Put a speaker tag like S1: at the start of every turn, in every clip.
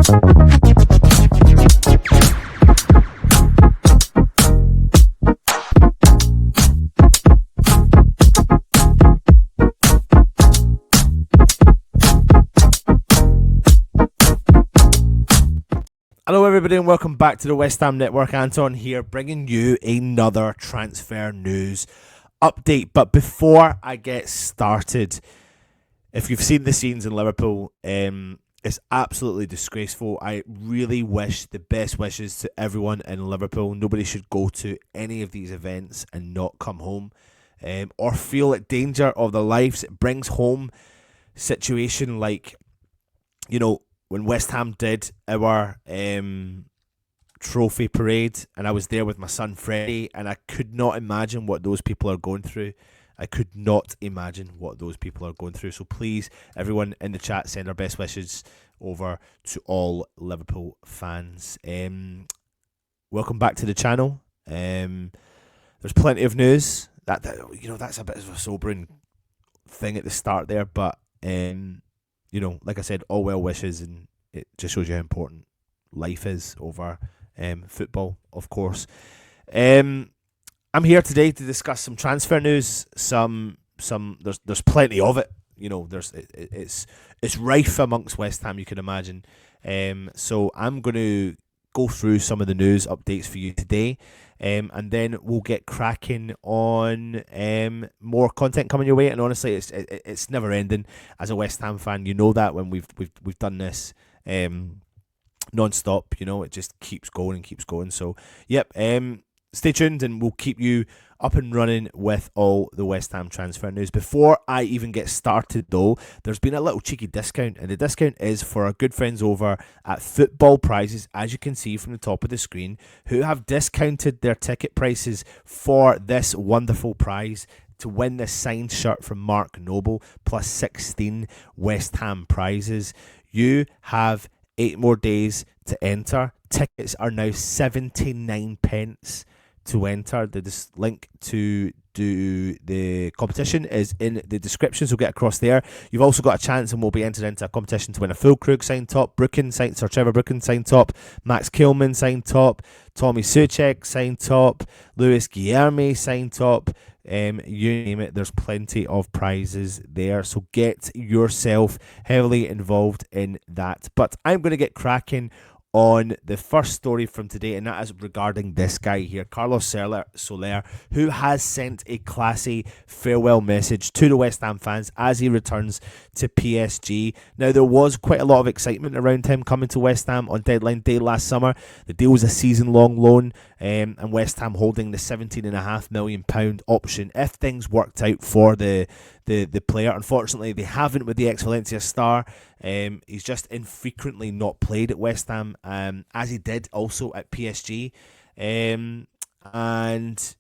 S1: Hello everybody and welcome back to the West Ham Network. Anton here bringing you another transfer news update. But before I get started, if you've seen the scenes in Liverpool, it's absolutely disgraceful. I really wish the best wishes to everyone in Liverpool. Nobody should go to any of these events and not come home or feel at danger of their lives. It brings home situation like, when West Ham did our trophy parade, and I was there with my son Freddie, and I could not imagine what those people are going through. I could not imagine what those people are going through. So please, everyone in the chat, send our best wishes over to all Liverpool fans. Welcome back to the channel. There's plenty of news. That's a bit of a sobering thing at the start there, but like I said, all well wishes, and it just shows you how important life is over football, of course. I'm here today to discuss some transfer news. There's plenty of it. It's rife amongst West Ham, you can imagine. So I'm going to go through some of the news updates for you today, and then we'll get cracking on more content coming your way. And honestly, it's never ending. As a West Ham fan, you know that when we've done this non-stop, it just keeps going and keeps going. So yep, stay tuned and we'll keep you up and running with all the West Ham transfer news. Before I even get started though, there's been a little cheeky discount, and the discount is for our good friends over at Football Prizes, as you can see from the top of the screen, who have discounted their ticket prices for this wonderful prize to win this signed shirt from Mark Noble, plus 16 West Ham prizes. You have 8 more days to enter. Tickets are now 79 pence to enter. The link to do the competition is in the description, so get across there. You've also got a chance and will be entered into a competition to win a full Krug signed top, Sir Trevor Brooken signed top, Max Kilman signed top, Tommy Soucek signed top, Luis Guilherme signed top. You name it, there's plenty of prizes there, so get yourself heavily involved in that. But I'm going to get cracking on the first story from today, and that is regarding this guy here, Carlos Solaire, who has sent a classy farewell message to the West Ham fans as he returns to PSG. Now, there was quite a lot of excitement around him coming to West Ham on deadline day last summer. The deal was a season-long loan, and West Ham holding the £17.5 million option if things worked out for the player. Unfortunately, they haven't with the ex-Valencia star. He's just infrequently not played at West Ham, as he did also at PSG. And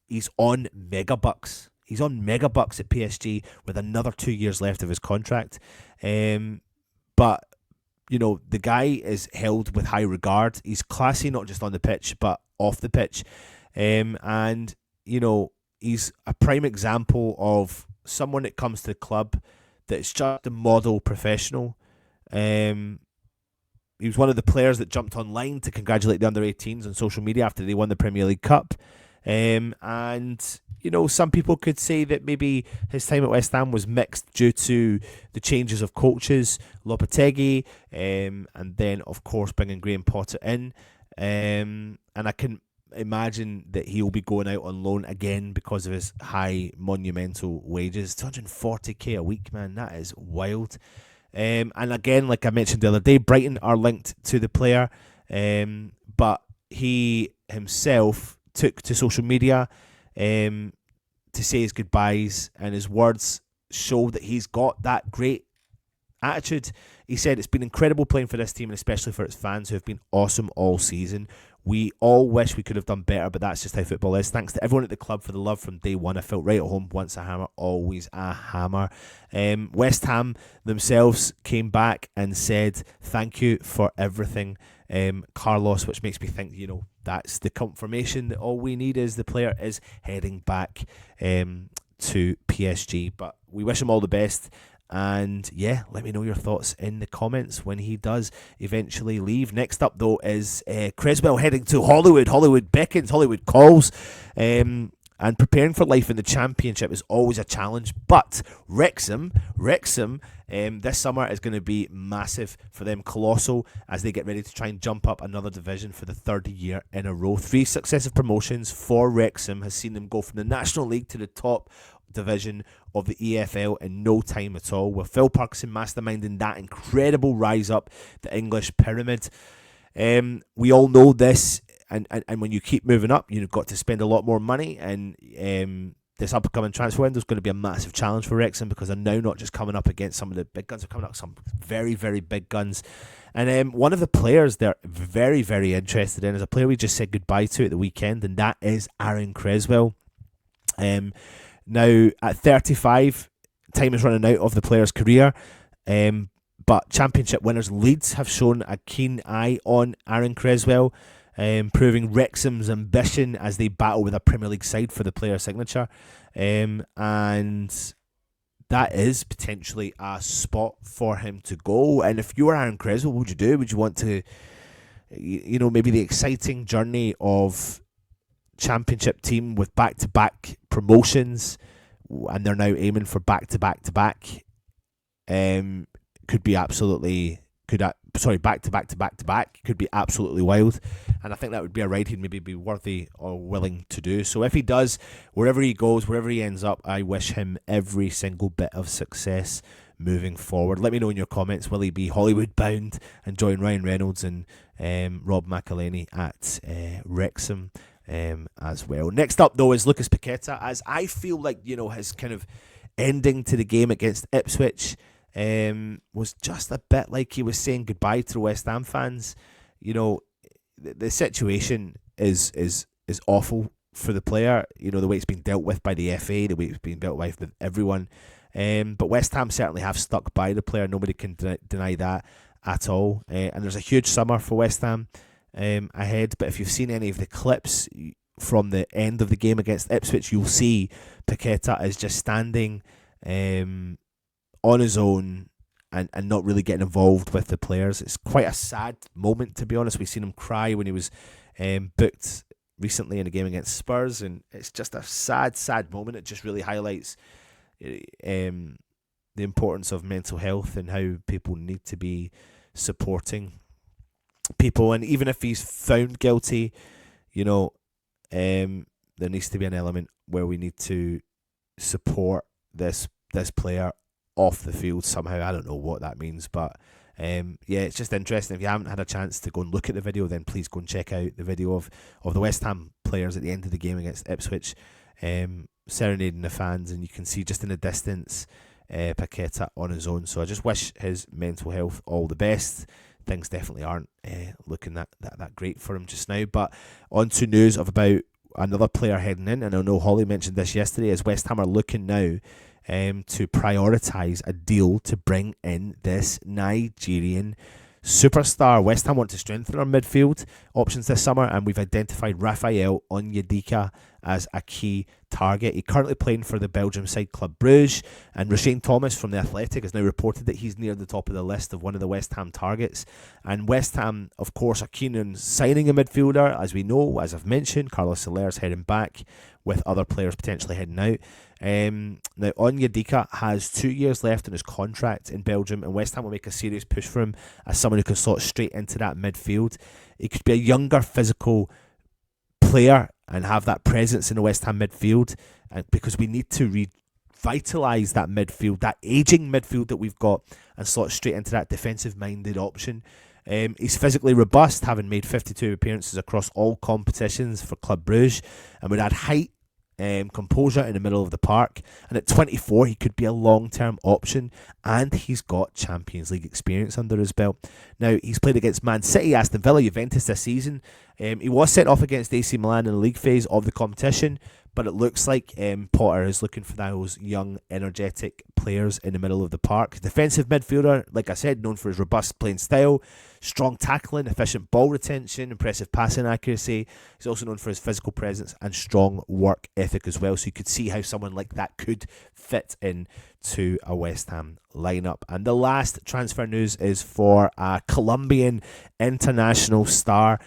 S1: he's on megabucks. He's on megabucks at PSG with another 2 years left of his contract. But the guy is held with high regard. He's classy, not just on the pitch, but off the pitch. And he's a prime example of someone that comes to the club that's just a model professional. He was one of the players that jumped online to congratulate the under-18s on social media after they won the Premier League Cup. And some people could say that maybe his time at West Ham was mixed due to the changes of coaches, Lopetegui, and then of course bringing Graham Potter in. And I can imagine that he'll be going out on loan again because of his high monumental wages. 240k a week, man, that is wild. And again, like I mentioned the other day, Brighton are linked to the player, but he himself took to social media to say his goodbyes, and his words show that he's got that great attitude. He said, "It's been incredible playing for this team, and especially for its fans who have been awesome all season. We all wish we could have done better, but that's just how football is. Thanks to everyone at the club for the love from day one. I felt right at home. Once a hammer, always a hammer." West Ham themselves came back and said, "Thank you for everything, Carlos," which makes me think, that's the confirmation that all we need is the player is heading back to PSG. But we wish him all the best. And yeah, let me know your thoughts in the comments when he does eventually leave. Next up, though, is Creswell heading to Hollywood. Hollywood beckons, Hollywood calls. And preparing for life in the Championship is always a challenge. But Wrexham, this summer is going to be massive for them. Colossal as they get ready to try and jump up another division for the third year in a row. 3 successive promotions for Wrexham has seen them go from the National League to the top division of the EFL in no time at all, with Phil Parkinson masterminding that incredible rise up the English pyramid. We all know this, and when you keep moving up, you've got to spend a lot more money, and this upcoming transfer window is going to be a massive challenge for Wrexham, because they're now not just coming up against some of the big guns, they're coming up some very, very big guns. And one of the players they're very, very interested in is a player we just said goodbye to at the weekend, and that is Aaron Kreswell. Now, at 35, time is running out of the player's career, but Championship winners Leeds have shown a keen eye on Aaron Creswell, proving Wrexham's ambition as they battle with a Premier League side for the player signature. And that is potentially a spot for him to go. And if you were Aaron Creswell, what would you do? Would you want to, maybe the exciting journey of Championship team with back-to-back promotions, and they're now aiming for back-to-back-to-back, could be absolutely back-to-back-to-back-to-back could be absolutely wild, and I think that would be a ride he'd maybe be worthy or willing to do. So if he does, wherever he goes, wherever he ends up, I wish him every single bit of success moving forward. Let me know in your comments, will he be Hollywood bound and join Ryan Reynolds and Rob McElhenney at Wrexham as well. Next up, though, is Lucas Paqueta, as I feel like, his kind of ending to the game against Ipswich was just a bit like he was saying goodbye to the West Ham fans. The situation is awful for the player, the way it's been dealt with by the FA, the way it's been dealt with everyone. But West Ham certainly have stuck by the player. Nobody can deny that at all. And there's a huge summer for West Ham ahead, but if you've seen any of the clips from the end of the game against Ipswich, you'll see Paqueta is just standing on his own and not really getting involved with the players. It's quite a sad moment, to be honest. We've seen him cry when he was booked recently in a game against Spurs, and it's just a sad moment. It just really highlights the importance of mental health and how people need to be supporting people. And even if he's found guilty, there needs to be an element where we need to support this player off the field somehow. I don't know what that means, but it's just interesting. If you haven't had a chance to go and look at the video, then please go and check out the video of the West Ham players at the end of the game against Ipswich serenading the fans, and you can see just in the distance Paqueta on his own. So I just wish his mental health all the best. Things definitely aren't looking that great for him just now. But on to news of about another player heading in, and I know Holly mentioned this yesterday, as West Ham are looking now to prioritise a deal to bring in this Nigerian superstar. West Ham want to strengthen our midfield options this summer, and we've identified Raphael Onyedika as a key target. He's currently playing for the Belgium side Club Brugge, and Roshane Thomas from The Athletic has now reported that he's near the top of the list of one of the West Ham targets. And West Ham, of course, are keen on signing a midfielder. As we know, as I've mentioned, Carlos Solaire's heading back, with other players potentially heading out. Now, Onyedika has 2 years left in his contract in Belgium, and West Ham will make a serious push for him as someone who can slot straight into that midfield. He could be a younger, physical player and have that presence in the West Ham midfield, and because we need to revitalise that midfield, that ageing midfield that we've got, and slot straight into that defensive-minded option. He's physically robust, having made 52 appearances across all competitions for Club Brugge, and would add height, composure in the middle of the park. And at 24, he could be a long-term option, and he's got Champions League experience under his belt. Now, he's played against Man City, Aston Villa, Juventus this season. He was sent off against AC Milan in the league phase of the competition, but it looks like Potter is looking for those young, energetic players in the middle of the park. Defensive midfielder, like I said, known for his robust playing style, strong tackling, efficient ball retention, impressive passing accuracy. He's also known for his physical presence and strong work ethic as well. So you could see how someone like that could fit in to a West Ham lineup. And the last transfer news is for a Colombian international star,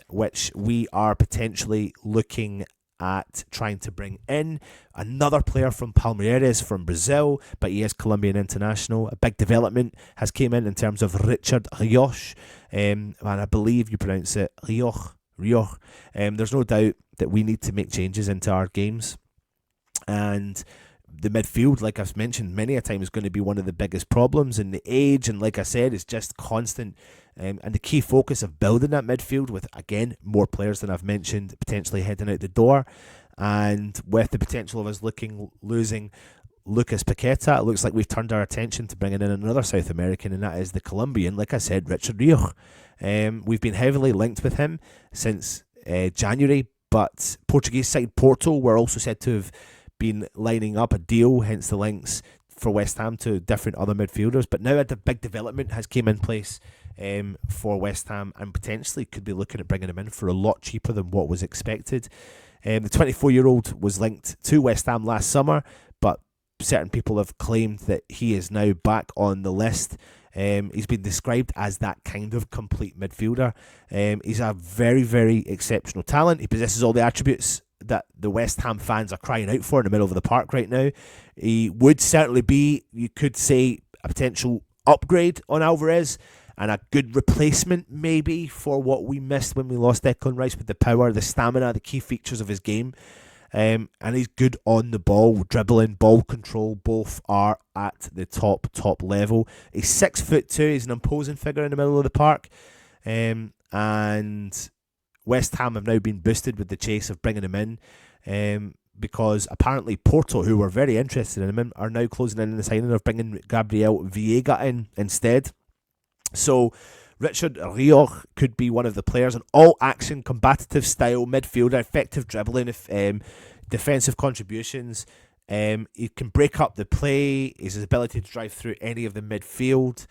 S1: which we are potentially looking at trying to bring in. Another player from Palmeiras from Brazil, but he is Colombian international. A big development has came in terms of Richard Rios, and I believe you pronounce it Rios. There's no doubt that we need to make changes into our games, and the midfield, like I've mentioned many a time, is going to be one of the biggest problems. And the age, and like I said, is just constant. And the key focus of building that midfield with, again, more players than I've mentioned, potentially heading out the door. And with the potential of us losing Lucas Paqueta, it looks like we've turned our attention to bringing in another South American, and that is the Colombian, like I said, Richard Rios. We've been heavily linked with him since January, but Portuguese side Porto were also said to have been lining up a deal, hence the links for West Ham to different other midfielders. But now a big development has came in place for West Ham, and potentially could be looking at bringing him in for a lot cheaper than what was expected. The 24-year-old was linked to West Ham last summer, but certain people have claimed that he is now back on the list. He's been described as that kind of complete midfielder. He's a very, very exceptional talent. He possesses all the attributes that the West Ham fans are crying out for in the middle of the park right now. He would certainly be, you could say, a potential upgrade on Alvarez, and a good replacement maybe for what we missed when we lost Declan Rice, with the power, the stamina, the key features of his game. And he's good on the ball, dribbling, ball control, both are at the top level. He's 6'2", he's an imposing figure in the middle of the park. And West Ham have now been boosted with the chase of bringing him in, because apparently Porto, who were very interested in him, are now closing in on the signing of bringing Gabriel Viega in instead. So Richard Rios could be one of the players, an all-action, combative style midfielder, effective dribbling, defensive contributions. He can break up the play, his ability to drive through any of the midfield,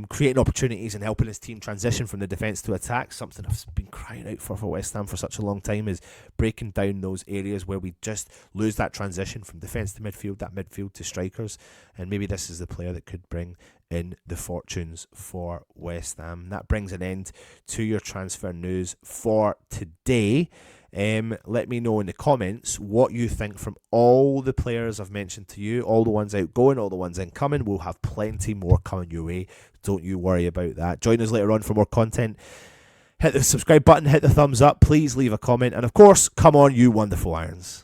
S1: creating opportunities and helping his team transition from the defence to attack. Something I've been crying out for West Ham for such a long time, is breaking down those areas where we just lose that transition from defence to midfield, that midfield to strikers. And maybe this is the player that could bring in the fortunes for West Ham. That brings an end to your transfer news for today. Let me know in the comments what you think from all the players I've mentioned to you, all the ones outgoing, all the ones incoming. We'll have plenty more coming your way. Don't you worry about that. Join us later on for more content. Hit the subscribe button, hit the thumbs up, please leave a comment, and of course, come on, you wonderful Irons.